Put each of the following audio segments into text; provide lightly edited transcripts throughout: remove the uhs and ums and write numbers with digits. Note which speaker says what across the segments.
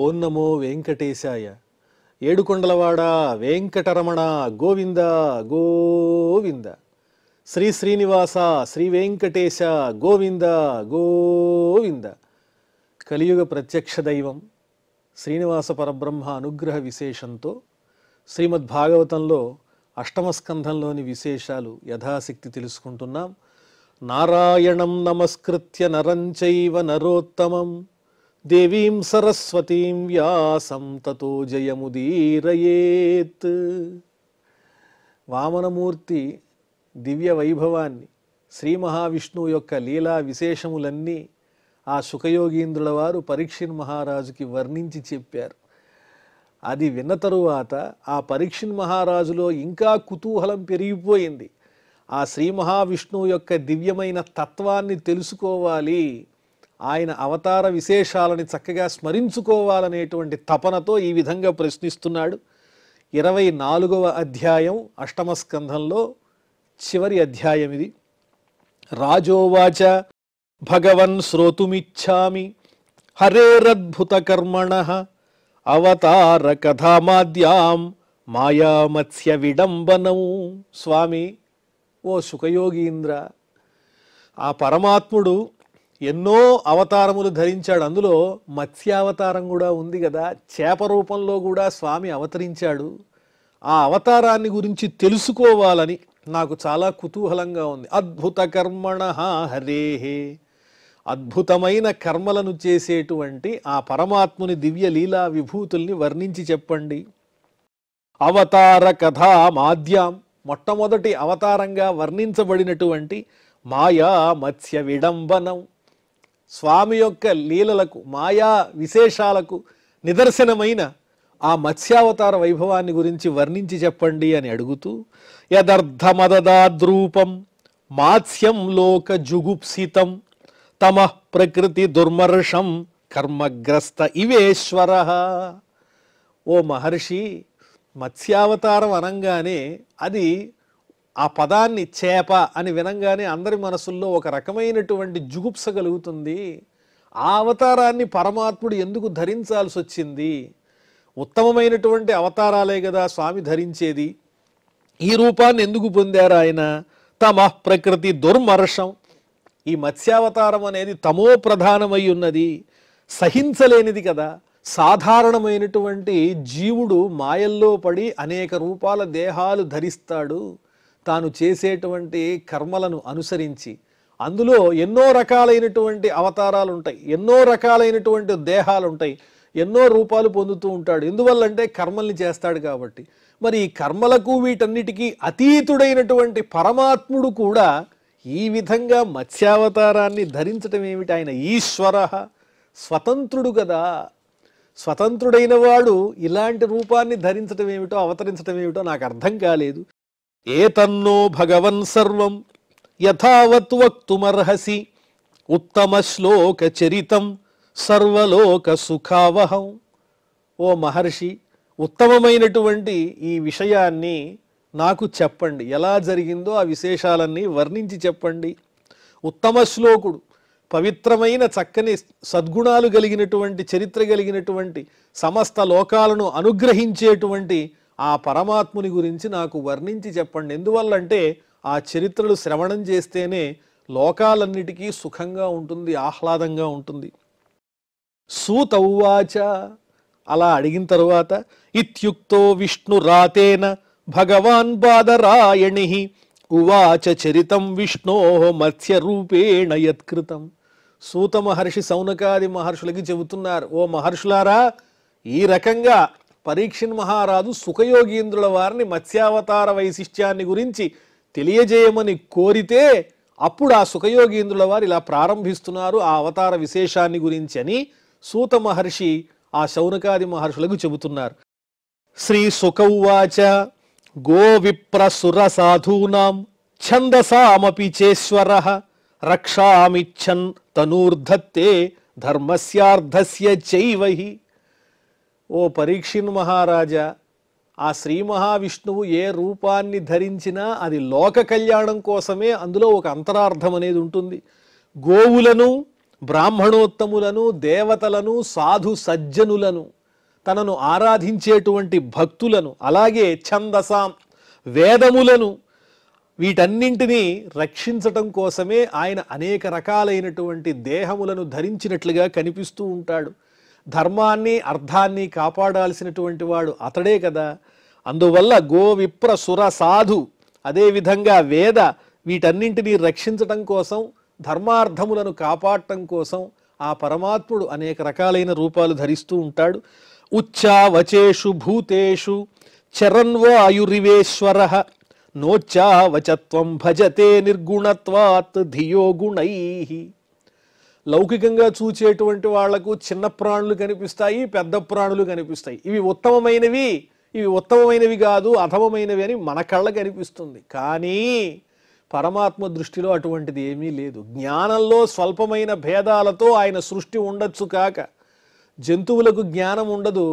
Speaker 1: ఓం నమో వెంకటేశాయ. ఏడుకొండలవాడ వెంకటరమణ గోవింద గోవింద. శ్రీ శ్రీనివాస శ్రీ వెంకటేశ గోవింద గోవింద. కలియుగ ప్రత్యక్ష దైవం శ్రీనివాస పరబ్రహ్మ అనుగ్రహ విశేషంతో శ్రీమద్భాగవతంలో అష్టమ స్కంధంలోని విశేషాలు యథాశక్తి తెలుసుకుంటున్నాం. నారాయణం నమస్కృత్య నరం చైవ నరోత్తమం దేవీం సరస్వతీం వ్యాసం తతో జయముదీరయేత్. వామనమూర్తి దివ్య వైభవాన్ని, శ్రీ మహావిష్ణువు యొక్క లీలా విశేషములన్నీ ఆ శుకయోగీంద్రుల వారు పరీక్షిన్ మహారాజుకి వర్ణించి చెప్పారు. అది విన్న తరువాత ఆ పరీక్షిన్ మహారాజులో ఇంకా కుతూహలం పెరిగిపోయింది. ఆ శ్రీ మహావిష్ణువు యొక్క దివ్యమైన తత్వాన్ని తెలుసుకోవాలి, ఆయన అవతార విశేషాలని చక్కగా స్మరించుకోవాలనేటువంటి తపనతో ఈ విధంగా ప్రశ్నిస్తున్నాడు. 24వ అధ్యాయం అష్టమ స్కంధంలో చివరి అధ్యాయం ఇది. రాజోవాచ భగవన్ శ్రోతుమిచ్ఛామి హరేరద్భుత కర్మణః అవతార కథామాద్యాం మాయామత్స్య విడంబనం. స్వామి, ఓ శుకయోగీంద్ర, ఆ పరమాత్ముడు ఎన్నో అవతారములు ధరించాడు. అందులో మత్స్యావతారం కూడా ఉంది కదా, చేప రూపంలో కూడా స్వామి అవతరించాడు. ఆ అవతారాన్ని గురించి తెలుసుకోవాలని నాకు చాలా కుతూహలంగా ఉంది. అద్భుత కర్మణః హరేహే, అద్భుతమైన కర్మలను చేసేటువంటి ఆ పరమాత్ముని దివ్య లీలా విభూతుల్ని వర్ణించి చెప్పండి. అవతార కథా మాద్యాం, మొట్టమొదటి అవతారంగా వర్ణించబడినటువంటి మాయా మత్స్య విడంబనం, స్వామి యొక్క లీలలకు మాయా విశేషాలకు నిదర్శనమైన ఆ మత్స్యావతార వైభవాన్ని గురించి వర్ణించి చెప్పండి అని అడుగుతూ, యదర్థమదదాద్రూపం మాత్స్యం లోక జుగుప్సితం తమః ప్రకృతి దుర్మర్షం కర్మగ్రస్త ఇవేశ్వర. ఓ మహర్షి, మత్స్యావతారం అనగానే అది ఆ పదాన్ని చేప అని వినంగానే అందరి మనసుల్లో ఒక రకమైనటువంటి జుగుప్స కలుగుతుంది. ఆ అవతారాన్ని పరమాత్ముడు ఎందుకు ధరించాల్సి వచ్చింది? ఉత్తమమైనటువంటి అవతారాలే కదా స్వామి ధరించేది. ఈ రూపాన్ని ఎందుకు పొందారు ఆయన? తమః ప్రకృతి దుర్మర్షం, ఈ మత్స్యావతారం అనేది తమో ప్రధానమై ఉన్నది, సహించలేనిది కదా. సాధారణమైనటువంటి జీవుడు మాయల్లో పడి అనేక రూపాల దేహాలు ధరిస్తాడు. తాను చేసేటువంటి కర్మలను అనుసరించి అందులో ఎన్నో రకాలైనటువంటి అవతారాలు ఉంటాయి, ఎన్నో రకాలైనటువంటి దేహాలు ఉంటాయి, ఎన్నో రూపాలు పొందుతూ ఉంటాడు. ఎందువల్లంటే కర్మల్ని చేస్తాడు కాబట్టి. మరి ఈ కర్మలకు వీటన్నిటికీ అతీతుడైనటువంటి పరమాత్ముడు కూడా ఈ విధంగా మత్స్యావతారాన్ని ధరించటం ఏమిటి? ఆయన ఈశ్వర, స్వతంత్రుడు కదా. స్వతంత్రుడైన వాడు ఇలాంటి రూపాన్ని ధరించటం ఏమిటో, అవతరించటం ఏమిటో నాకు అర్థం కాలేదు. ఏతన్నో భగవన్ సర్వం యథావత్ వక్తుమర్హసి ఉత్తమ శ్లోక చరితం సర్వలోక సుఖావహం. ఓ మహర్షి, ఉత్తమమైనటువంటి ఈ విషయాన్ని నాకు చెప్పండి. ఎలా జరిగిందో ఆ విశేషాలన్నీ వర్ణించి చెప్పండి. ఉత్తమ శ్లోకుడు, పవిత్రమైన చక్కని సద్గుణాలు కలిగినటువంటి చరిత్ర కలిగినటువంటి సమస్త లోకాలను అనుగ్రహించేటువంటి ఆ పరమాత్ముని గురించి నాకు వర్ణించి చెప్పండి. ఎందువల్లంటే ఆ చరిత్రలు శ్రవణం చేస్తేనే లోకాలన్నిటికీ సుఖంగా ఉంటుంది, ఆహ్లాదంగా ఉంటుంది. సూత ఉవాచ, అలా అడిగిన తరువాత, ఇత్యుక్తో విష్ణురాతేన భగవాన్ బాదరాయణి ఉవాచ చరితం విష్ణో మత్స్య రూపేణ యత్కృతం. సూత మహర్షి సౌనకాది మహర్షులకి చెబుతున్నారు, ఓ మహర్షులారా, ఈ రకంగా పరీక్షిన్ మహారాజు శుకయోగీంద్రుల వారిని మత్స్యావతార వైశిష్ట్యాన్ని గురించి తెలియజేయమని కోరితే అప్పుడు ఆ శుకయోగీంద్రుల వారు ఇలా ప్రారంభిస్తున్నారు ఆ అవతార విశేషాన్ని గురించి అని సూత మహర్షి ఆ శౌనకాది మహర్షులకు చెబుతున్నారు. శ్రీ శుకౌవాచ గోవిప్రసుర సాధూనాం ఛందసామపి చేశ్వరః రక్షామిచ్చన్ తనూర్ధత్తే ధర్మస్యార్థస్య చైవహి. ఓ పరీక్షిన్ మహారాజా, ఆ శ్రీ మహావిష్ణువు ఏ రూపాన్ని ధరించినా అది లోక కళ్యాణం కోసమే, అందులో ఒక అంతరార్థం అనేది ఉంటుంది. గోవులను బ్రాహ్మణోత్తములను, దేవతలను, సాధు సజ్జనులను, తనను ఆరాధించేటువంటి భక్తులను, అలాగే ఛందసాం వేదములను, వీటన్నింటినీ రక్షించటం కోసమే ఆయన అనేక రకాలైనటువంటి దేహములను ధరించినట్లుగా కనిపిస్తూ ఉంటాడు. ధర్మాన్ని, అర్థాన్ని కాపాడాల్సినటువంటి వాడు అతడే కదా. అందువల్ల గో, విప్ర, సుర, సాధు, అదేవిధంగా వేద, వీటన్నింటినీ రక్షించటం కోసం, ధర్మార్థములను కాపాడటం కోసం ఆ పరమాత్ముడు అనేక రకాలైన రూపాలు ధరిస్తూ ఉంటాడు. ఉచ్చావచేషు భూతేషు చరన్వాయురివేశ్వర నోచ్చావచత్వం భజతే నిర్గుణత్వాత్ ధియో గుణై. లౌకికంగా చూచేటువంటి వాళ్లకు చిన్న ప్రాణులు కనిపిస్తాయి, పెద్ద ప్రాణులు కనిపిస్తాయి. ఇవి ఉత్తమమైనవి కాదు, అధమమైనవి అని మన కళ్ళకు కనిపిస్తుంది. కానీ పరమాత్మ దృష్టిలో అటువంటిది ఏమీ లేదు. జ్ఞానంలో స్వల్పమైన భేదాలతో ఆయన సృష్టి ఉండొచ్చు కాక, జంతువులకు జ్ఞానం ఉండదు,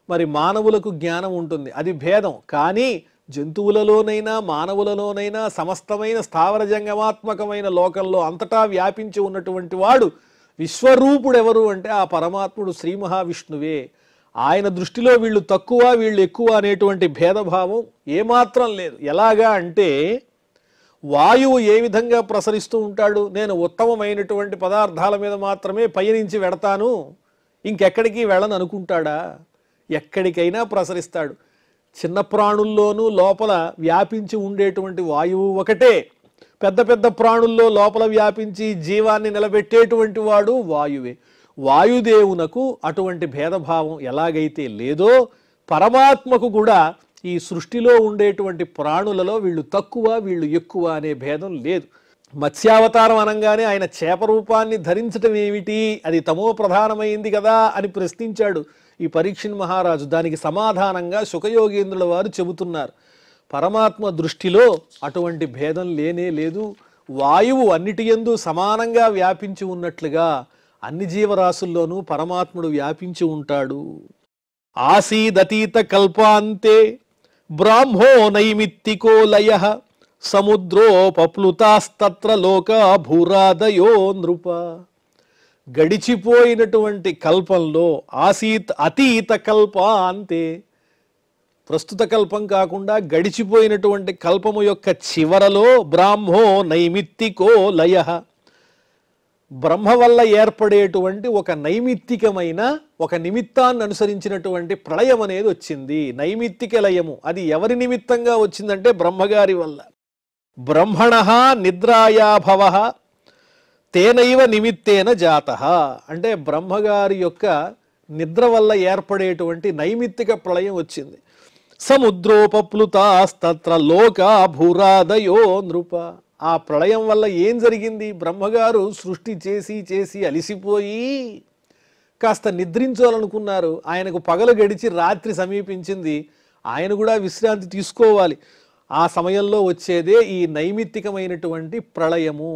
Speaker 1: మరి మానవులకు జ్ఞానం ఉంటుంది, అది భేదం. కానీ జంతువులలోనైనా మానవులలోనైనా సమస్తమైన స్థావర జంగమాత్మకమైన లోకంలో అంతటా వ్యాపించి ఉన్నటువంటి వాడు విశ్వరూపుడు ఎవరు అంటే ఆ పరమాత్ముడు శ్రీ మహావిష్ణువే. ఆయన దృష్టిలో వీళ్ళు తక్కువ, వీళ్ళు ఎక్కువ అనేటువంటి భేదభావం ఏమాత్రం లేదు. ఎలాగా అంటే వాయువు ఏ విధంగా ప్రసరిస్తూ ఉంటాడు, నేను ఉత్తమమైనటువంటి పదార్థాల మీద మాత్రమే పయనించి వెడతాను, ఇంకెక్కడికి వెళ్ళను అనుకుంటాడా? ఎక్కడికైనా ప్రసరిస్తాడు. చిన్న ప్రాణుల్లోనూ లోపల వ్యాపించి ఉండేటువంటి వాయువు ఒకటే, పెద్ద పెద్ద ప్రాణుల్లో లోపల వ్యాపించి జీవాన్ని నిలబెట్టేటువంటి వాడు వాయువే. వాయుదేవునకు అటువంటి భేదభావం ఎలాగైతే లేదో, పరమాత్మకు కూడా ఈ సృష్టిలో ఉండేటువంటి ప్రాణులలో వీళ్ళు తక్కువ, వీళ్ళు ఎక్కువ అనే భేదం లేదు. మత్స్యావతారం అనగానే ఆయన చేప రూపాన్ని ధరించటం ఏమిటి, అది తమో ప్రధానమైంది కదా అని ప్రశ్నించాడు ఈ పరీక్షిన్ మహారాజు. దానికి సమాధానంగా శుకయోగేంద్రుల వారు చెబుతున్నారు, పరమాత్మ దృష్టిలో అటువంటి భేదం లేనే లేదు. వాయువు అన్నిటి యందు సమానంగా వ్యాపించి ఉన్నట్లుగా అన్ని జీవరాశుల్లోనూ పరమాత్ముడు వ్యాపించి ఉంటాడు. ఆసీదతీత కల్పాంతే బ్రాహ్మో నైమిత్తికో లయః సముద్రోపప్లుతాస్తత్ర లోకా భూరాదయో నృప. గడిచిపోయినటువంటి కల్పంలో అతీత కల్పాంతే, ప్రస్తుత కల్పం కాకుండా గడిచిపోయినటువంటి కల్పము యొక్క చివరలో బ్రాహ్మో నైమిత్తికో లయః, బ్రహ్మ వల్ల ఏర్పడేటువంటి ఒక నైమిత్తికమైన, ఒక నిమిత్తాన్ని అనుసరించినటువంటి ప్రళయం అనేది వచ్చింది. నైమిత్తిక లయము అది ఎవరి నిమిత్తంగా వచ్చిందంటే బ్రహ్మగారి వల్ల. బ్రహ్మణః నిద్రాయాభవః తేనైవ నిమిత్తేన జాతః అంటే బ్రహ్మగారి యొక్క నిద్ర వల్ల ఏర్పడేటువంటి నైమిత్తిక ప్రళయం వచ్చింది. సముద్రోపప్లుతాస్తత్ర లోకా భూరాదయో నృప. ఆ ప్రళయం వల్ల ఏం జరిగింది, బ్రహ్మగారు సృష్టి చేసి చేసి అలిసిపోయి కాస్త నిద్రించాలనుకున్నారు. ఆయనకు పగలు గడిచి రాత్రి సమీపించింది, ఆయన కూడా విశ్రాంతి తీసుకోవాలి. ఆ సమయంలో వచ్చేదే ఈ నైమిత్తికమైనటువంటి ప్రళయము.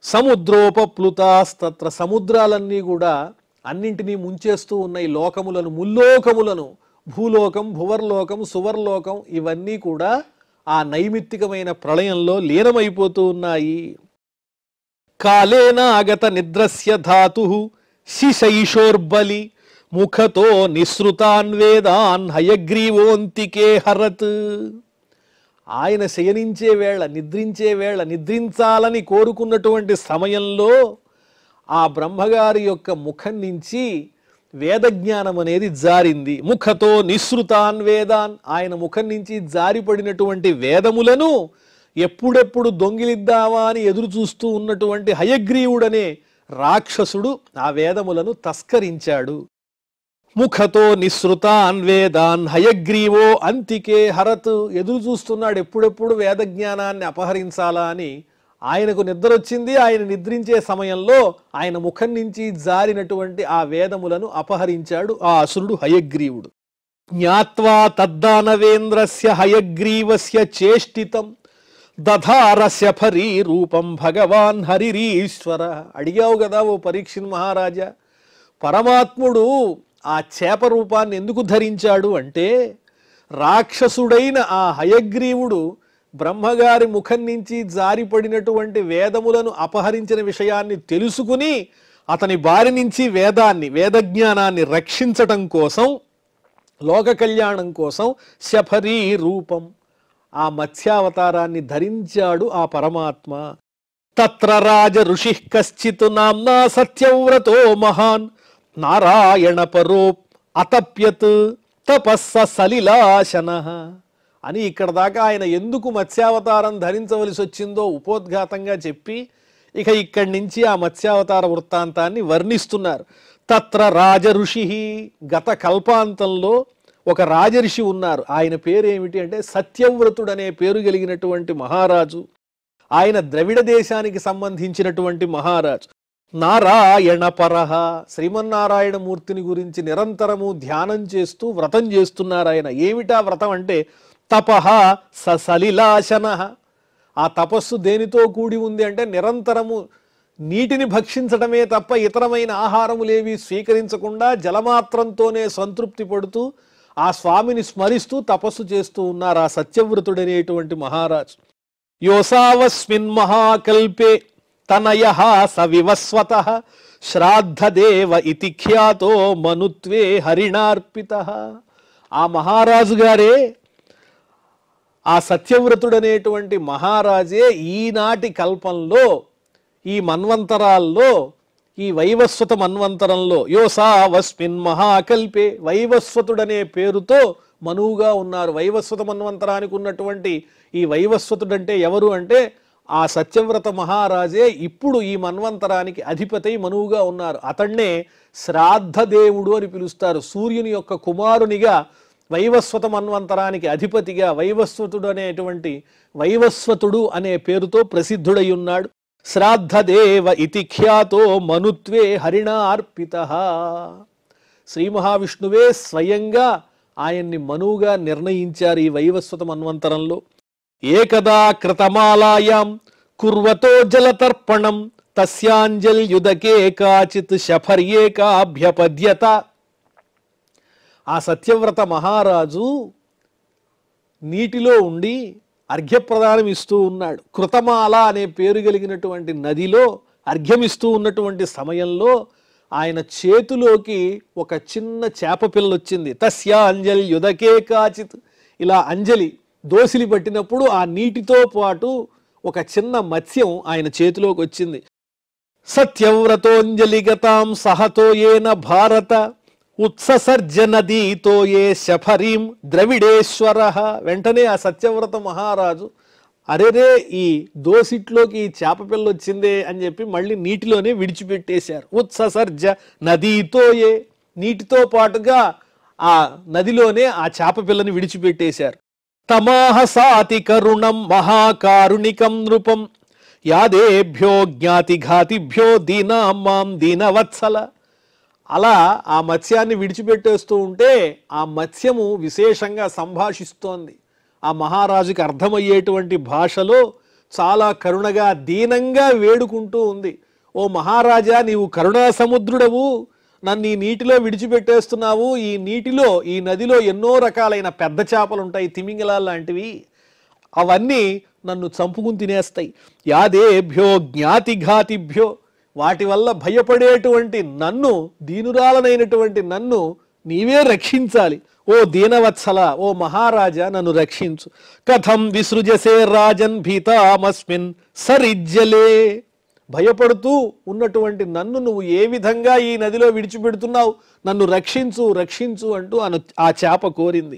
Speaker 1: సముద్రోపప్లుతాస్తత్ర, సముద్రాలన్నీ కూడా అన్నింటినీ ముంచేస్తూ ఉన్నాయి లోకములను, ముల్లోకములను. భూలోకం, భువర్లోకం, సువర్లోకం ఇవన్నీ కూడా ఆ నైమిత్తికమైన ప్రళయంలో లీనమైపోతూ ఉన్నాయి. కాలేనాగత నిద్రస్య ధాతు శిశైషోర్బలి ముఖతో నిసృతాన్ వేదాన్ హయగ్రీవోంతికే హరత్. ఆయన శయనించే వేళ, నిద్రించే వేళ, నిద్రించాలని కోరుకున్నటువంటి సమయంలో ఆ బ్రహ్మగారి యొక్క ముఖం నుంచి వేదజ్ఞానం అనేది జారింది. ముఖతో నిసృతాన్ వేదాన్, ఆయన ముఖం నుంచి జారిపడినటువంటి వేదములను ఎప్పుడెప్పుడు దొంగిలిద్దామా అని ఎదురు చూస్తూ ఉన్నటువంటి హయగ్రీవుడనే రాక్షసుడు ఆ వేదములను తస్కరించాడు. ముఖతో నిసృతాన్ వేదాన్ హయగ్రీవో అంతికే హరత్. ఎదురు చూస్తున్నాడు ఎప్పుడెప్పుడు వేదజ్ఞానాన్ని అపహరించాలా అని. ఆయనకు నిద్ర వచ్చింది. ఆయన నిద్రించే సమయంలో ఆయన ముఖం నుంచి జారినటువంటి ఆ వేదములను అపహరించాడు ఆ అసురుడు హయగ్రీవుడు. జ్ఞాత్వా తద్దానవేంద్రస్య హయగ్రీవస్య చేష్టితం దధారస్య ఫరీ రూపం భగవాన్ హరిరీశ్వర. అడిగావు కదా ఓ పరీక్షిన్ మహారాజా, పరమాత్ముడు ఆ చేప రూపాన్ని ఎందుకు ధరించాడు అంటే, రాక్షసుడైన ఆ హయగ్రీవుడు బ్రహ్మగారి ముఖం నుంచి జారిపడినటువంటి వేదములను అపహరించిన విషయాన్ని తెలుసుకుని అతని బారి నుంచి వేదజ్ఞానాన్ని రక్షించటం కోసం, లోక కళ్యాణం కోసం శఫరీ రూపం, ఆ మత్స్యావతారాన్ని ధరించాడు ఆ పరమాత్మ. తత్ర రాజ ఋషి కశ్చిత్ నామ్నా సత్యవ్రతో మహాన్ నారాయణ పరో అతప్యత్ తపస్స సలిలాశనః అని ఇక్కడ దాకా ఆయన ఎందుకు మత్స్యావతారం ధరించవలసి వచ్చిందో ఉపోద్ఘాతంగా చెప్పి ఇక ఇక్కడి నుంచి ఆ మత్స్యావతార వృత్తాంతాన్ని వర్ణిస్తున్నారు. తత్ర రాజ ఋషి, గత కల్పాంతంలో ఒక రాజర్షి ఉన్నారు. ఆయన పేరు ఏమిటి అంటే సత్యవ్రతుడు అనే పేరు కలిగినటువంటి మహారాజు. ఆయన ద్రవిడ దేశానికి సంబంధించినటువంటి మహారాజు. నారాయణ పరహ, శ్రీమన్నారాయణ మూర్తిని గురించి నిరంతరము ధ్యానం చేస్తూ వ్రతం చేస్తున్నారు ఆయన. ఏమిటా వ్రతం అంటే తపః సలిలాశన. ఆ తపస్సు దేనితో కూడి ఉంది అంటే నిరంతరము నీటిని భక్షించడమే తప్ప ఇతరమైన ఆహారములేవి స్వీకరించకుండా జలమాత్రంతోనే సంతృప్తి పడుతూ ఆ స్వామిని స్మరిస్తూ తపస్సు చేస్తూ ఉన్నారు ఆ సత్యవ్రతుడనేటువంటి మహారాజు. యోసావస్మిన్ మహాకల్పే తనయః సవివస్వతః శ్రాద్ధదేవ ఇతి ఖ్యాతో మనుత్వే హరిణార్పితః. ఆ మహారాజు గారే, ఆ సత్యవ్రతుడనేటువంటి మహారాజే ఈనాటి కల్పంలో, ఈ మన్వంతరాల్లో, ఈ వైవస్వత మన్వంతరంలో యోసావస్మిన్ మహాకల్పే, వైవస్వతుడనే పేరుతో మనువుగా ఉన్నారు. వైవస్వత మన్వంతరానికి ఉన్నటువంటి ఈ వైవస్వతుడంటే ఎవరు అంటే ఆ సత్యవ్రత మహారాజే ఇప్పుడు ఈ మన్వంతరానికి అధిపతి మనువుగా ఉన్నారు. అతన్నే శ్రాద్ధదేవుడు అని పిలుస్తారు. సూర్యుని యొక్క కుమారునిగా వైవస్వత మన్వంతరానికి అధిపతిగా వైవస్వతుడు అనే పేరుతో ప్రసిద్ధుడై ఉన్నాడు. శ్రాద్ధదేవ ఇతి ఖ్యాతో మనుత్వే హరిణా అర్పితః. శ్రీ మహావిష్ణువే స్వయంగా ఆయన్ని మనువుగా నిర్ణయించారు ఈ వైవస్వత మన్వంతరంలో. ఏకదా కృతమాలాయాం కుర్వతో జలతర్పణం తస్యాంజల్యుదకే కాచిత్ శఫర్యేకాభ్యపద్యత. ఆ సత్యవ్రత మహారాజు నీటిలో ఉండి అర్ఘ్యప్రదానం ఇస్తూ ఉన్నాడు. కృతమాల అనే పేరు కలిగినటువంటి నదిలో అర్ఘ్యమిస్తూ ఉన్నటువంటి సమయంలో ఆయన చేతిలోకి ఒక చిన్న చేప పిల్ల వచ్చింది. తస్యాంజల్యుదకే కాచిత్, ఇలా అంజలి దోసిలి పట్టినప్పుడు ఆ నీటితో పాటు ఒక చిన్న మత్స్యం ఆయన చేతిలోకి వచ్చింది. సత్యవ్రతోంజలిగతాం సహతో ఏన భారత ఉత్ససర్జ నదీతో ఏ శఫరీం ద్రవిడేశ్వర. వెంటనే ఆ సత్యవ్రత మహారాజు అరేరే ఈ దోసిట్లోకి ఈ చేప పిల్ల వచ్చిందే అని చెప్పి మళ్ళీ నీటిలోనే విడిచిపెట్టేశారు. ఉత్ససర్జ నదీతో ఏ, నీటితో పాటుగా ఆ నదిలోనే ఆ చేప పిల్లని విడిచిపెట్టేశారు. తమాహ సాతి కరుణం మహాకారుణికం నృపం యాదేభ్యో జ్ఞాతిఘాతిభ్యో దీనాం మాం దీనవత్సల. అలా ఆ మత్స్యాన్ని విడిచిపెట్టేస్తూ ఉంటే ఆ మత్స్యము విశేషంగా సంభాషిస్తోంది. ఆ మహారాజుకి అర్థమయ్యేటువంటి భాషలో చాలా కరుణగా దీనంగా వేడుకుంటూ ఉంది. ఓ మహారాజా, నీవు కరుణా సముద్రుడవు, నన్ను ఈ నీటిలో విడిచిపెట్టేస్తున్నావు. ఈ నీటిలో, ఈ నదిలో ఎన్నో రకాలైన పెద్ద చేపలు ఉంటాయి, తిమింగలాలు లాంటివి. అవన్నీ నన్ను చంపుకుని తినేస్తాయి. యాదేభ్యో జ్ఞాతిఘాతిభ్యో, వాటి వల్ల భయపడేటువంటి నన్ను, దీనురాలనైనటువంటి నన్ను నీవే రక్షించాలి. ఓ దీనవత్సల, ఓ మహారాజా, నన్ను రక్షించు. కథం విసృజసే రాజన్ భీతామస్మిన్ సరిజ్జలే. భయపడుతూ ఉన్నటువంటి నన్ను నువ్వు ఏ విధంగా ఈ నదిలో విడిచిపెడుతున్నావు? నన్ను రక్షించు, రక్షించు అంటూ ఆ చేప కోరింది.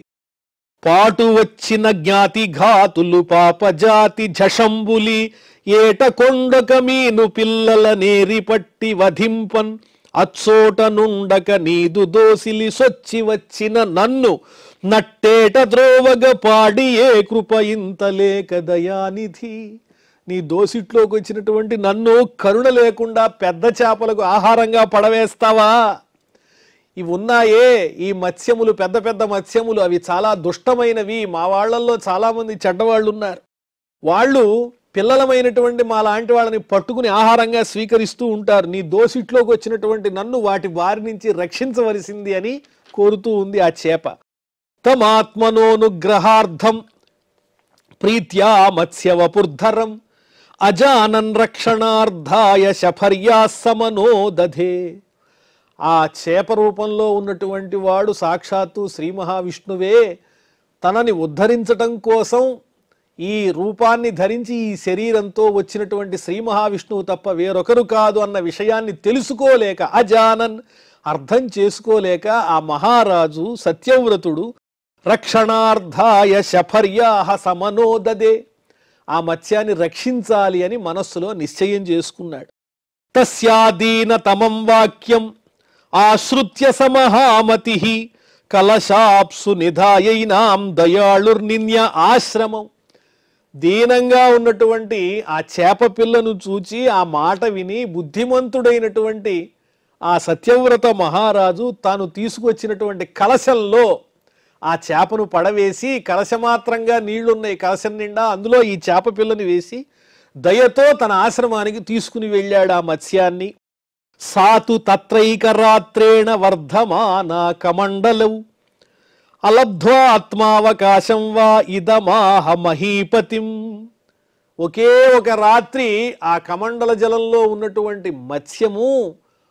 Speaker 1: పాటు వచ్చిన జ్ఞాతి ఘాతులు పాపజాతి ఝషంబులి ఏట కొండక మీను పిల్లల నేరి పట్టి వధింపన్ అచ్చోట నుండక నీదు దోసిలి సొచ్చి వచ్చిన నన్ను నట్టేట ద్రోవగ పాడి ఏ కృప ఇంతలేక దయానిధి. నీ దోసిట్లోకి వచ్చినటువంటి నన్ను కరుణ లేకుండా పెద్ద చేపలకు ఆహారంగా పడవేస్తావా? ఇవి ఉన్నాయే ఈ మత్స్యములు, పెద్ద పెద్ద మత్స్యములు, అవి చాలా దుష్టమైనవి. మా వాళ్ళల్లో చాలామంది చెడ్డవాళ్ళు ఉన్నారు. వాళ్ళు పిల్లలమైనటువంటి మా లాంటి వాళ్ళని పట్టుకుని ఆహారంగా స్వీకరిస్తూ ఉంటారు. నీ దోసిట్లోకి వచ్చినటువంటి నన్ను వాటి బారి నుంచి రక్షించవలసింది అని కోరుతూ ఉంది ఆ చేప. తమాత్మనోనుగ్రహార్థం ప్రీత్యా మత్స్యవపుర్ధరం అజానన్ రక్షణార్థాయ శఫర్యా సమనో దధే. ఆ చేప రూపంలో ఉన్నటువంటి వాడు సాక్షాత్తు శ్రీ మహావిష్ణువే. తనని ఉద్ధరించటం కోసం ఈ రూపాన్ని ధరించి ఈ శరీరంతో వచ్చినటువంటి శ్రీ మహావిష్ణువు తప్ప వేరొకరు కాదు అన్న విషయాన్ని తెలుసుకోలేక, అజానన్ అర్థం చేసుకోలేక ఆ మహారాజు సత్యవ్రతుడు రక్షణార్థాయ శఫర్యాహ సమనోదదే, ఆ మత్స్యాన్ని రక్షించాలి అని మనస్సులో నిశ్చయం చేసుకున్నాడు. తస్యాదీనతమం వాక్యం ఆశ్రుత్య సమహామతి కలశాప్సు నిధాయైనాం దయాళుర్నిన్య ఆశ్రమం. దీనంగా ఉన్నటువంటి ఆ చేప పిల్లను చూచి ఆ మాట విని బుద్ధిమంతుడైనటువంటి ఆ సత్యవ్రత మహారాజు తాను తీసుకొచ్చినటువంటి కలశంలో ఆ చేపను పడవేసి, కలశమాత్రంగా నీళ్లున్నాయి కలశం నిండా, అందులో ఈ చేప పిల్లని వేసి దయతో తన ఆశ్రమానికి తీసుకుని వెళ్ళాడు ఆ మత్స్యాన్ని. సాతు తత్రైకరాత్రేణ వర్ధమానా కమండలవు అలబ్ధ్వా ఆత్మావకాశం వా ఇదమాహ మహీపతిం. ఒకే ఒక రాత్రి ఆ కమండల జలంలో ఉన్నటువంటి మత్స్యము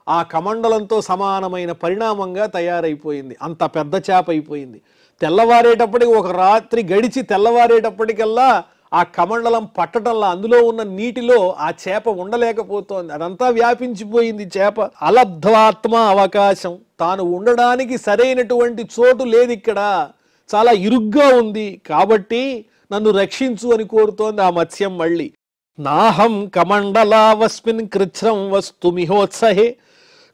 Speaker 1: ఆ కమండలంతో సమానమైన పరిణామంగా తయారైపోయింది. అంత పెద్ద చేప అయిపోయింది. తెల్లవారేటప్పటికి ఒక రాత్రి గడిచి తెల్లవారేటప్పటికల్లా ఆ కమండలం పట్టడంలా అందులో ఉన్న నీటిలో ఆ చేప ఉండలేకపోతోంది. అదంతా వ్యాపించిపోయింది చేప. అలబ్ధ్వాత్మ అవకాశం, తాను ఉండడానికి సరైనటువంటి చోటు లేదు ఇక్కడ, చాలా ఇరుగ్గా ఉంది, కాబట్టి నన్ను రక్షించు అని కోరుతోంది ఆ మత్స్యం. మళ్ళీ నాహం కమండలావస్మిన్ కృచ్ఛ్రం వస్తు మిహోత్సహే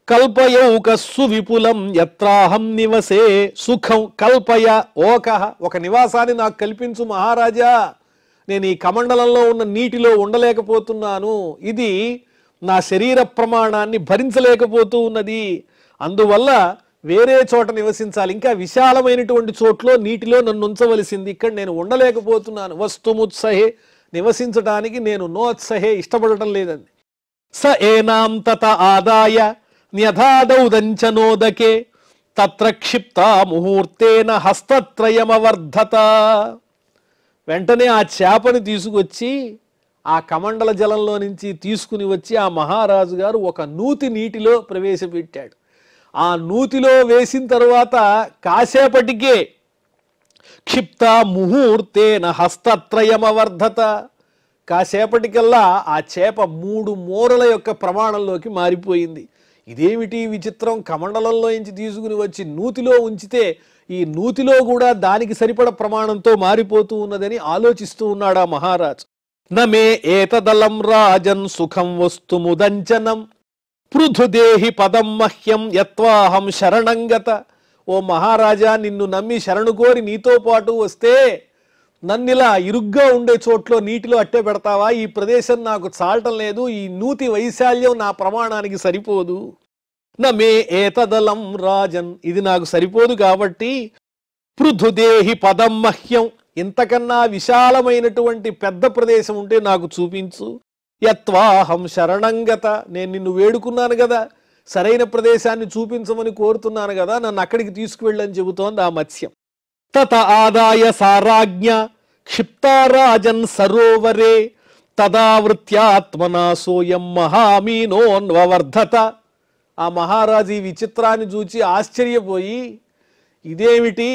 Speaker 1: కల్పయౌకస్సు విపులం యత్రాహం నివసే సుఖం కల్పయ ఓకః. ఒక నివాసాన్ని నాకు కల్పించు మహారాజా, నేను ఈ కమండలంలో ఉన్న నీటిలో ఉండలేకపోతున్నాను, ఇది నా శరీర ప్రమాణాన్ని భరించలేకపోతూ ఉన్నది, అందువల్ల వేరే చోట నివసించాలి, ఇంకా విశాలమైనటువంటి చోట్లో నీటిలో నన్ను ఉంచవలసింది, ఇక్కడ నేను ఉండలేకపోతున్నాను. వస్తుముత్సహే, నివసించడానికి నేను నోత్సహే ఇష్టపడటం లేదండి. స ఏనాం తత ఆదాయ న్యధాదౌదంచనోదకే తత్ర క్షిప్తా ముహూర్తేన హస్తత్రయమవర్ధత. వెంటనే ఆ చేపని తీసుకొచ్చి ఆ కమండల జలంలో నుంచి తీసుకుని వచ్చి ఆ మహారాజు గారు ఒక నూతి నీటిలో ప్రవేశపెట్టాడు. ఆ నూతిలో వేసిన తరువాత కాసేపటికే క్షిప్త ముహూర్తేన హస్తత్రయమవర్ధత, కాసేపటికల్లా ఆ చేప 3 మూరల యొక్క ప్రమాణంలోకి మారిపోయింది. ఇదేమిటి విచిత్రం, కమండలంలో నుంచి తీసుకుని వచ్చి నూతిలో ఉంచితే ఈ నూతిలో కూడా దానికి సరిపడ ప్రమాణంతో మారిపోతూ ఉన్నదని ఆలోచిస్తూ ఉన్నాడు ఆ మహారాజు. నమే ఏతదలం రాజన్ సుఖం వస్తు ముదంచనం పృథుదేహి పదం మహ్యం యత్వాహం శరణంగత. ఓ మహారాజా, నిన్ను నమ్మి శరణు కోరి నీతో పాటు వస్తే నన్నిలా ఇరుగ్గా ఉండే చోట్లో నీటిలో అట్టే పెడతావా? ఈ ప్రదేశం నాకు చాలటం లేదు, ఈ నూతి వైశాల్యం నా ప్రమాణానికి సరిపోదు. నమే ఏతదలం రాజన్, ఇది నాకు సరిపోదు కాబట్టి పృథుదేహి పదం మహ్యం, ఇంతకన్నా విశాలమైనటువంటి పెద్ద ప్రదేశం ఉంటే నాకు చూపించు. యత్వాహం శరణంగత, నేను నిన్ను వేడుకున్నాను కదా, సరైన ప్రదేశాన్ని చూపించమని కోరుతున్నాను కదా, నన్ను అక్కడికి తీసుకువెళ్ళని చెబుతోంది ఆ మత్స్యం. తత ఆదాయ సారాజ్ఞ క్షిప్తారాజన్ సరోవరే తదావృత్యాత్మనా సోయం మహామీనోన్వర్ధత. ఆ మహారాజు ఈ విచిత్రాన్ని చూచి ఆశ్చర్యపోయి, ఇదేమిటి,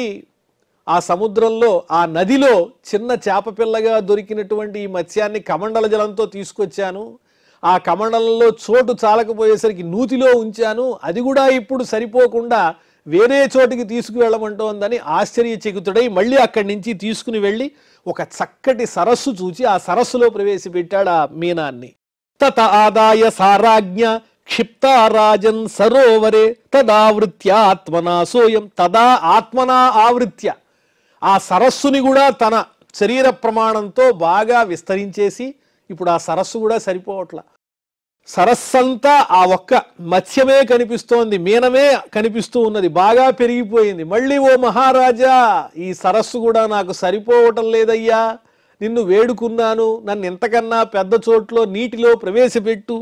Speaker 1: ఆ సముద్రంలో ఆ నదిలో చిన్న చేప పిల్లగా దొరికినటువంటి ఈ మత్స్యాన్ని కమండల జలంతో తీసుకొచ్చాను, ఆ కమండలంలో చోటు చాలకపోయేసరికి నూతిలో ఉంచాను, అది కూడా ఇప్పుడు సరిపోకుండా వేరే చోటికి తీసుకువెళ్ళమంటోందని ఆశ్చర్యచకితుడై మళ్ళీ అక్కడి నుంచి తీసుకుని వెళ్ళి ఒక చక్కటి సరస్సు చూచి ఆ సరస్సులో ప్రవేశపెట్టాడు ఆ మీనాన్ని. తత ఆదాయ సారాజ్ఞ క్షిప్తారాజన్ సరోవరే తదావృత్యాత్మనా సోయం. తదా ఆత్మనా ఆవృత్య, ఆ సరస్సుని కూడా తన శరీర ప్రమాణంతో బాగా విస్తరించేసి ఇప్పుడు ఆ సరస్సు కూడా సరిపోవట్ల. సరస్సంతా ఆ ఒక్క మత్స్యమే కనిపిస్తోంది, మీనమే కనిపిస్తూ ఉన్నది, బాగా పెరిగిపోయింది. మళ్ళీ ఓ మహారాజా, ఈ సరస్సు కూడా నాకు సరిపోవటం లేదయ్యా, నిన్ను వేడుకున్నాను, నన్ను ఇంతకన్నా పెద్ద చోట్లో నీటిలో ప్రవేశపెట్టు.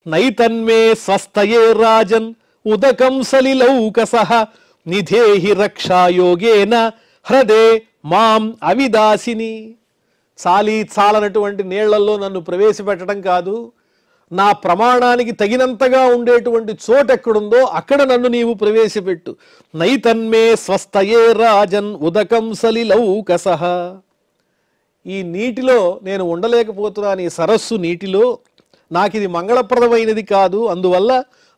Speaker 1: నైతన్మే స్వస్థయే రాజన్ ఉదకం సలిలౌకసః నిధేహి రక్షాయోగేన హ్రదే మాం అవిదాసిని. చాలనటువంటి నీళ్లలో నన్ను ప్రవేశపెట్టడం కాదు, నా ప్రమాణానికి తగినంతగా ఉండేటువంటి చోటు ఎక్కడుందో అక్కడ నన్ను నీవు ప్రవేశపెట్టు. నైతన్మే స్వస్థయే రాజన్ ఉదకం సలిలౌకసః. ఈ నీటిలో నేను ఉండలేకపోతున్నాను, ఈ సరస్సు నీటిలో నాకు ఇది మంగళప్రదమైనది కాదు. అందువల్ల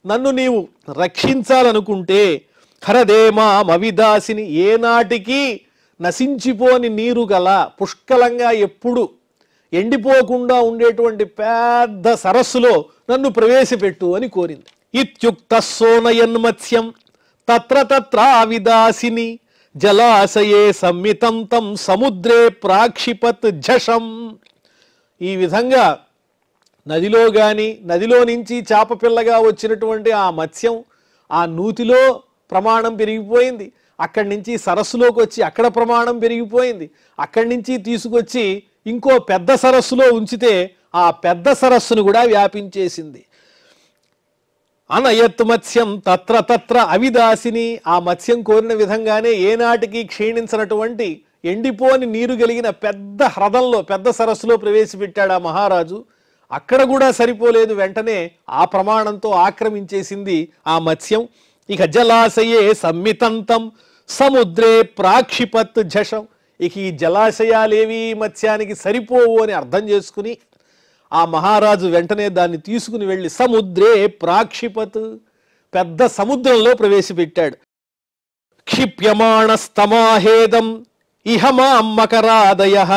Speaker 1: నన్ను నీవు రక్షించాలనుకుంటే హరదేమామవిదాసిని, ఏనాటికి నశించిపోని నీరు గల పుష్కలంగా ఎప్పుడు ఎండిపోకుండా ఉండేటువంటి పెద్ద సరస్సులో నన్ను ప్రవేశపెట్టు అని కోరింది. ఇత్యుక్త సోనయన్మత్స్యం తత్ర తత్రావిదాసిని జలాశయే సంమితం తం సముద్రే ప్రాక్షిపత్ ఝషం. ఈ విధంగా నదిలో గాని నదిలో నుంచి చేపపిల్లగా వచ్చినటువంటి ఆ మత్స్యం ఆ నూతిలో ప్రమాణం పెరిగిపోయింది, అక్కడి నుంచి సరస్సులోకి వచ్చి అక్కడ ప్రమాణం పెరిగిపోయింది, అక్కడి నుంచి తీసుకొచ్చి ఇంకో పెద్ద సరస్సులో ఉంచితే ఆ పెద్ద సరస్సును కూడా వ్యాపించేసింది. అనయత్ మత్స్యం తత్ర తత్ర అవిదాసిని. ఆ మత్స్యం కోరిన విధంగానే ఏనాటికి క్షీణించినటువంటి ఎండిపోని నీరు కలిగిన పెద్ద హ్రదంలో పెద్ద సరస్సులో ప్రవేశపెట్టాడు ఆ మహారాజు. అక్కడ కూడా సరిపోలేదు, వెంటనే ఆ ప్రమాణంతో ఆక్రమించేసింది ఆ మత్స్యం. ఇక జలాశయే సమ్మితంతం సముద్రే ప్రాక్షిపత్ ఝషం. ఇక ఈ జలాశయాలేవి మత్స్యానికి సరిపోవు అని అర్థం చేసుకుని ఆ మహారాజు వెంటనే దాన్ని తీసుకుని వెళ్ళి సముద్రే ప్రాక్షిపత్, పెద్ద సముద్రంలో ప్రవేశపెట్టాడు. క్షిప్యమాణస్తమాహేదం ఇహమాం మకరాదయః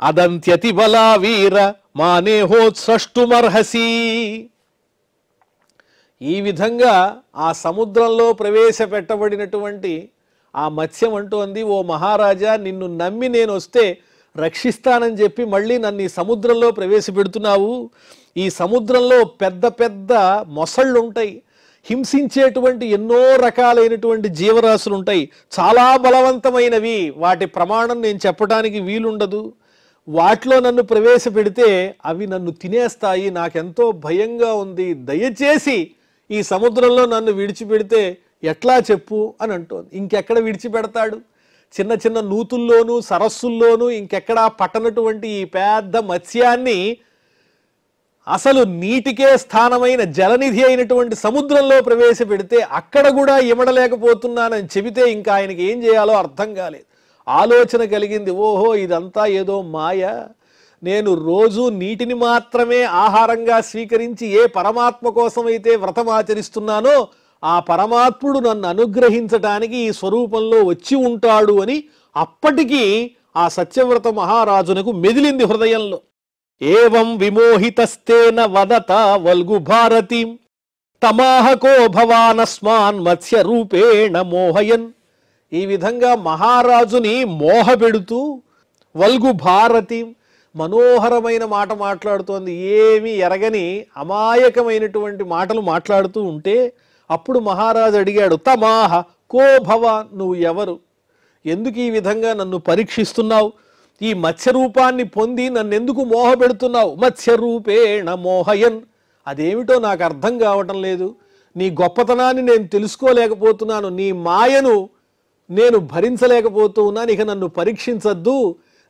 Speaker 1: అదంత్యతి బలా వీర మానేహోత్సృష్టుమర్హసి. ఈ విధంగా ఆ సముద్రంలో ప్రవేశపెట్టబడినటువంటి ఆ మత్స్యం అంటోంది, ఓ మహారాజా, నిన్ను నమ్మి నేను వస్తే రక్షిస్తానని చెప్పి మళ్ళీ నన్ను ఈ సముద్రంలో ప్రవేశపెడుతున్నావు. ఈ సముద్రంలో పెద్ద పెద్ద మొసళ్ళు ఉంటాయి, హింసించేటువంటి ఎన్నో రకాలైనటువంటి జీవరాశులు ఉంటాయి, చాలా బలవంతమైనవి, వాటి ప్రమాణం నేను చెప్పడానికి వీలుండదు. వాటిలో నన్ను ప్రవేశపెడితే అవి నన్ను తినేస్తాయి, నాకెంతో భయంగా ఉంది, దయచేసి ఈ సముద్రంలో నన్ను విడిచిపెడితే ఎట్లా చెప్పు అని అంటోంది. ఇంకెక్కడ విడిచిపెడతాడు? చిన్న చిన్న నూతుల్లోనూ సరస్సుల్లోనూ ఇంకెక్కడా పట్టనటువంటి ఈ పెద్ద మత్స్యాన్ని అసలు నీటికే స్థానమైన జలనిధి అయినటువంటి సముద్రంలో ప్రవేశపెడితే అక్కడ కూడా ఇమడలేకపోతున్నానని చెబితే ఇంకా ఆయనకి ఏం చేయాలో అర్థం కాలేదు. ఆలోచన కలిగింది, ఓహో ఇదంతా ఏదో మాయ, నేను రోజు నీటిని మాత్రమే ఆహారంగా స్వీకరించి ఏ పరమాత్మ కోసమైతే వ్రతం ఆచరిస్తున్నానో ఆ పరమాత్ముడు నన్ను అనుగ్రహించటానికి ఈ స్వరూపంలో వచ్చి ఉంటాడు అని అప్పటికీ ఆ సత్యవ్రత మహారాజునకు మెదిలింది హృదయంలో. ఏవం విమోహితస్తేన వదత వల్గు భారతీం తమాహకో భవానస్మాన్ మత్స్య రూపేణ మోహయన్. ఈ విధంగా మహారాజుని మోహపెడుతూ వల్గు భారతి మనోహరమైన మాట మాట్లాడుతోంది. ఏమి ఎరగని అమాయకమైనటువంటి మాటలు మాట్లాడుతూ ఉంటే అప్పుడు మహారాజు అడిగాడు, తమాహ కో భవ, నువ్వు ఎవరు? ఎందుకు ఈ విధంగా నన్ను పరీక్షిస్తున్నావు? ఈ మత్స్య రూపాన్ని పొంది నన్నెందుకు మోహపెడుతున్నావు? మత్స్య రూపేణ మోహయన్, అదేమిటో నాకు అర్థం కావటం లేదు. నీ గొప్పతనాన్ని నేను తెలుసుకోలేకపోతున్నాను, నీ మాయను నేను భరించలేకపోతూ ఉన్నాను, ఇక నన్ను పరీక్షించద్దు,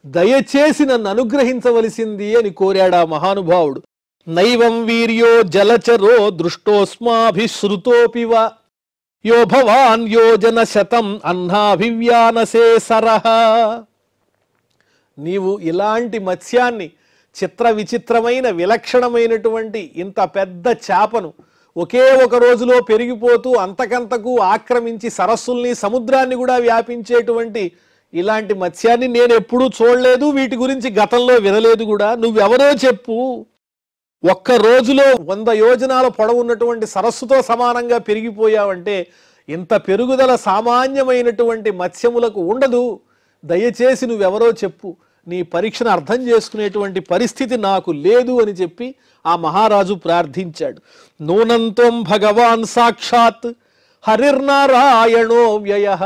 Speaker 1: దయచేసి నన్ను అనుగ్రహించవలసింది అని కోరాడు ఆ మహానుభావుడు. నైవం వీర్యో జలచరో దృష్టోస్మాభిశ్రుతోపివ యో భవాన్ యోజన శతం అహ్నాభివ్యానసే సరహ. నీవు ఇలాంటి మత్స్యాన్ని, చిత్ర విచిత్రమైన విలక్షణమైనటువంటి ఇంత పెద్ద చేపను ఒకే ఒక రోజులో పెరిగిపోతూ అంతకంతకు ఆక్రమించి సరస్సుల్ని సముద్రాన్ని కూడా వ్యాపించేటువంటి ఇలాంటి మత్స్యాన్ని నేను ఎప్పుడూ చూడలేదు, వీటి గురించి గతంలో వినలేదు కూడా. నువ్వెవరో చెప్పు. ఒక్క రోజులో 100 యోజనాల పొడవున్నటువంటి సరస్సుతో సమానంగా పెరిగిపోయావంటే ఇంత పెరుగుదల సామాన్యమైనటువంటి మత్స్యములకు ఉండదు. దయచేసి నువ్వెవరో చెప్పు, నీ పరీక్షను అర్థం చేసుకునేటువంటి పరిస్థితి నాకు లేదు అని చెప్పి ఆ మహారాజు ప్రార్థించాడు. నూనంతం భగవాన్ సాక్షాత్ హరిర్నారాయణో వ్యయః.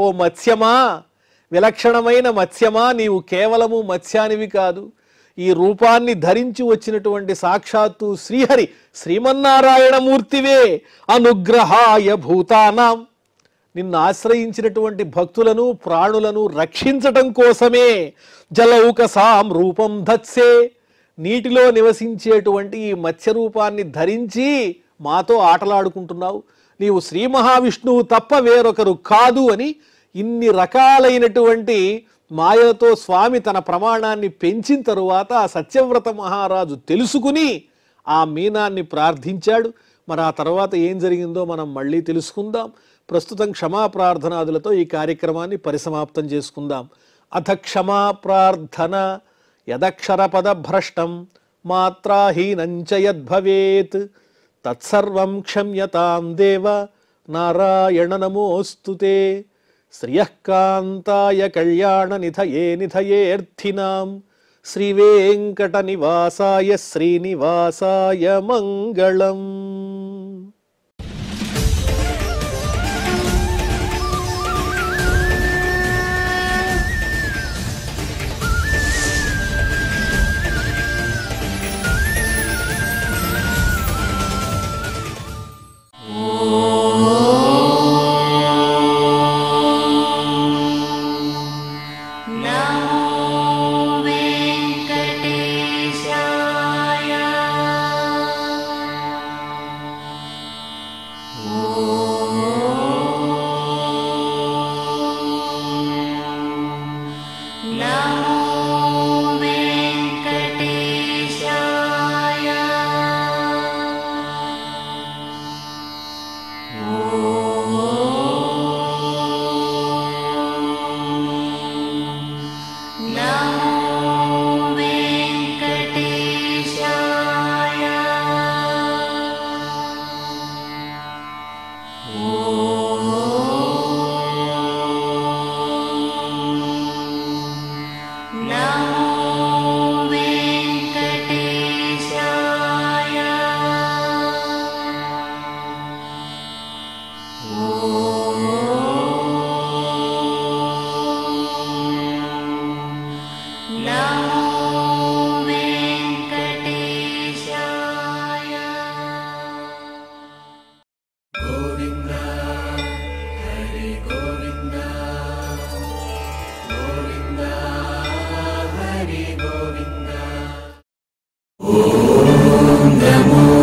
Speaker 1: ఓ మత్స్యమా, విలక్షణమైన మత్స్యమా, నీవు కేవలము మత్స్యానివి కాదు, ఈ రూపాన్ని ధరించి వచ్చినటువంటి సాక్షాత్తు శ్రీహరి శ్రీమన్నారాయణమూర్తివే. అనుగ్రహాయ భూతానాం, నిన్ను ఆశ్రయించినటువంటి భక్తులను ప్రాణులను రక్షించటం కోసమే జలౌకసాం రూపం ధత్సే, నీటిలో నివసించేటువంటి ఈ మత్స్య రూపాన్ని ధరించి మాతో ఆటలాడుకుంటున్నావు, నీవు శ్రీ మహావిష్ణువు తప్ప వేరొకరు కాదు అని ఇన్ని రకాలైనటువంటి మాయలతో స్వామి తన ప్రమాణాన్ని పెంచిన తరువాత ఆ సత్యవ్రత మహారాజు తెలుసుకుని ఆ మీనాన్ని ప్రార్థించాడు. మరి ఆ తర్వాత ఏం జరిగిందో మనం మళ్ళీ తెలుసుకుందాం. ప్రస్తుతం క్షమా ప్రార్థనాదులతో ఈ కార్యక్రమాన్ని పరిసమాప్తం చేసుకుందాం. అథ క్షమా ప్రార్థన. యదక్షర పదభ్రష్టం మాత్రాహీనంచ యద్భవేత్ తత్సర్వం క్షమ్యతాం దేవ నారాయణ నమోస్తుతే. శ్రియః కాంతాయ కళ్యాణ నిధయే నిధయేర్థినాం శ్రీవేంకట నివాసాయ శ్రీనివాసాయ మంగళం.
Speaker 2: Om Namo